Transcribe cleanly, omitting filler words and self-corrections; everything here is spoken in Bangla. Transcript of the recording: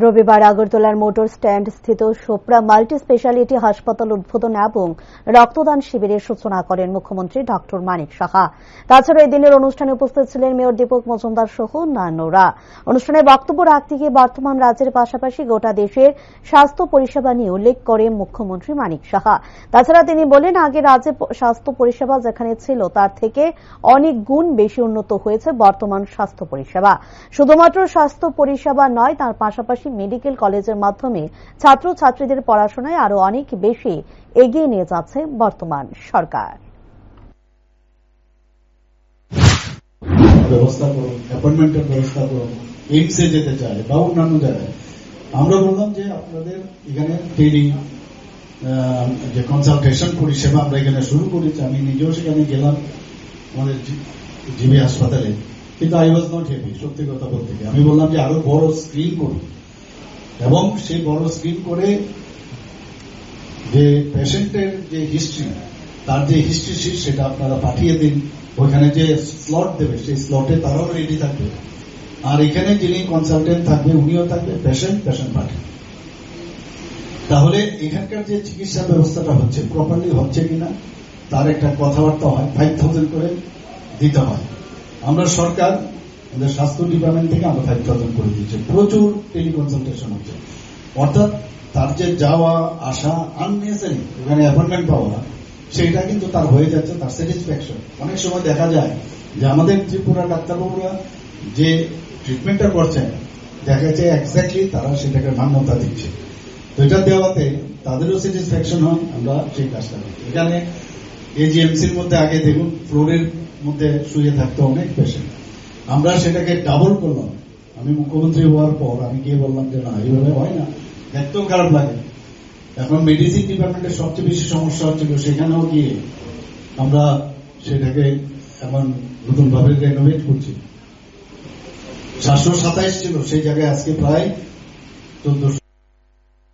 রবিবার আগরতলার মোটর স্ট্যান্ড স্থিত সোপ্রা মাল্টি স্পেশালিটি হাসপাতাল উদ্বোধন এবং রক্তদান শিবিরের সূচনা করেন মুখ্যমন্ত্রী ড মানিক সাহা। তাছাড়া এই দিনের অনুষ্ঠানে উপস্থিত ছিলেন মেয়র দীপক মজুমদার সহ অন্যান্যরা। অনুষ্ঠানে বক্তব্য রাখতে গিয়ে বর্তমান রাজ্যের পাশাপাশি গোটা দেশের স্বাস্থ্য পরিষেবা নিয়ে উল্লেখ করেন মুখ্যমন্ত্রী মানিক সাহা। তাছাড়া তিনি বলেন, আগে রাজ্যে স্বাস্থ্য পরিষেবা যেখানে ছিল তার থেকে অনেক গুণ বেশি উন্নত হয়েছে বর্তমান স্বাস্থ্য পরিষেবা। শুধুমাত্র স্বাস্থ্য পরিষেবা নয়, তার পাশাপাশি মেডিকেল কলেজের মাধ্যমে ছাত্রছাত্রীদের পড়াশোনায় আরো অনেক বেশি এগিয়ে নিয়ে যাচ্ছে বর্তমান সরকার। ব্যবস্থা করুন, অ্যাপয়েন্টমেন্টের ব্যবস্থা করুন, এইমসে যেতে চায় বা অন্যান্য জায়গায়। আমরা বললাম যে আপনাদের এখানে ট্রেনিং, যে কনসালটেশন পরিষেবা আমরা এখানে শুরু করেছি। আমি নিজেও সেখানে গেলাম আমাদের জিবি হাসপাতালে, কিন্তু আই ওয়াজ নট হ্যাপি। সত্যি কথা বলতে আমি বললাম যে আরো বড় স্ক্রিন করুন, এবং সেই বড় স্ক্রিন করে যে পেশেন্টের যে হিস্ট্রি, তার যে হিস্ট্রি শিট সেটা আপনারা পাঠিয়ে দিন। ওইখানে যে স্লট দেবে সেই স্লটে তারাও রেডি থাকবে, আর এখানে যিনি কনসালটেন্ট থাকবে উনিও থাকবে, পেশেন্ট পাঠিয়ে। তাহলে এখানকার যে চিকিৎসা ব্যবস্থাটা হচ্ছে প্রপারলি হচ্ছে কিনা তার একটা কথাবার্তা হয়। 5,000 করে দিতে হয়। আমরা সরকার, আমাদের স্বাস্থ্য ডিপার্টমেন্ট থেকে আমরা 5,000 করে দিচ্ছি। প্রচুর টেলিকনসালটেশন হচ্ছে, অর্থাৎ তার যে যাওয়া আসা আননেসেসারি ওখানে অ্যাপয়েন্টমেন্ট পাওয়া, সেটা কিন্তু তার হয়ে যাচ্ছে, তার স্যাটিসফ্যাকশন। অনেক সময় দেখা যায় যে আমাদের ত্রিপুরা ডাক্তারবাবুরা যে ট্রিটমেন্টটা করছেন, দেখা যাচ্ছে এক্স্যাক্টলি তারা সেটাকে মান্যতা দিচ্ছে। তো এটা দেওয়াতে তাদেরও স্যাটিসফ্যাকশন হয়। আমরা সেই কাজটা করি। এখানে এজিএমসির মধ্যে আগে দেখুন ফ্লোরের মধ্যে শুয়ে থাকতো অনেক পেশেন্ট, আমরা সেটাকে ডাবল করলাম। আমি মুখ্যমন্ত্রী হওয়ার পর আমি গিয়ে বললাম যে না, এইভাবে হয় না, দেখতেও খারাপ লাগে। এখন মেডিসিন ডিপার্টমেন্টের সবচেয়ে বেশি সমস্যা হচ্ছিল, সেখানেও গিয়ে আমরা সেটাকে এখন নতুন ভাবে রেনোভেট করছি। 727 ছিল, সেই জায়গায় আজকে প্রায় 1400